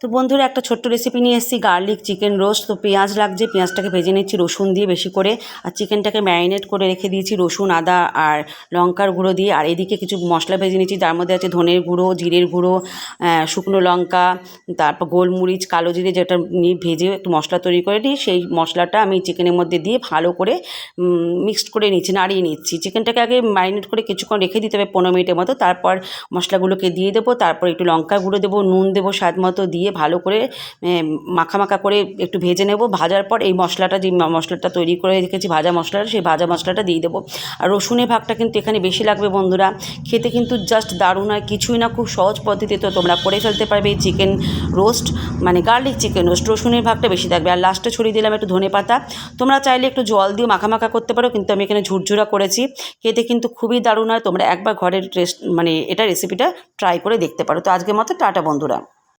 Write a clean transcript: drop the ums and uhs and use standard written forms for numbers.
তো বন্ধুরা একটা ছোট্ট রেসিপি নিয়ে এসেছি গার্লিক চিকেন রোস্ট। তো পেঁয়াজ লাগছে, পেঁয়াজটাকে ভেজে নিচ্ছি রসুন দিয়ে বেশি করে, আর চিকেনটাকে ম্যারিনেট করে রেখে দিয়েছি রসুন আদা আর লঙ্কার গুঁড়ো দিয়ে। আর এদিকে কিছু মশলা ভেজে নিচ্ছি, তার মধ্যে আছে ধনের গুঁড়ো, জিরের গুঁড়ো, শুকনো লঙ্কা, তারপর গোলমরিচ, কালো জিরে, যেটা নিয়ে ভেজে একটু মশলা তৈরি করে নিই, সেই মশলাটা আমি চিকেনের মধ্যে দিয়ে ভালো করে মিক্সড করে নিচ্ছি, নাড়িয়ে নিচ্ছি। চিকেনটাকে আগে ম্যারিনেট করে কিছুক্ষণ রেখে দিতে হবে 15 মিনিটের মতো, তারপর মশলাগুলোকে দিয়ে দেবো, তারপর একটু লঙ্কা গুঁড়ো দেবো, নুন দেবো স্বাদ মতো, দিয়ে ভালো করে মাখা মাখা করে একটু ভেজে নেব। ভাজার পর এই মশলাটা, যে মশলাটা তৈরি করে রেখেছি ভাজা মশলাটা, সেই ভাজা মশলাটা দিয়ে দেবো। আর রসুনের ভাগটা কিন্তু এখানে বেশি লাগবে বন্ধুরা, খেতে কিন্তু জাস্ট দারুণ হয়, কিছুই না, খুব সহজ পদ্ধতিতে তোমরা করে ফেলতে পারবে এই চিকেন রোস্ট, মানে গার্লিক চিকেন রোস্ট। রসুনের ভাগটা বেশি থাকবে। আর লাস্টে ছড়িয়ে দিলাম একটু ধনেপাতা। তোমরা চাইলে একটু জল দিয়ে মাখা মাখা করতে পারো, কিন্তু আমি এখানে ঝুরঝুরা করেছি, খেতে কিন্তু খুবই দারুণ হয়। তোমরা একবার ঘরের এটা রেসিপিটা ট্রাই করে দেখতে পারো। তো আজকের মতো টাটা বন্ধুরা।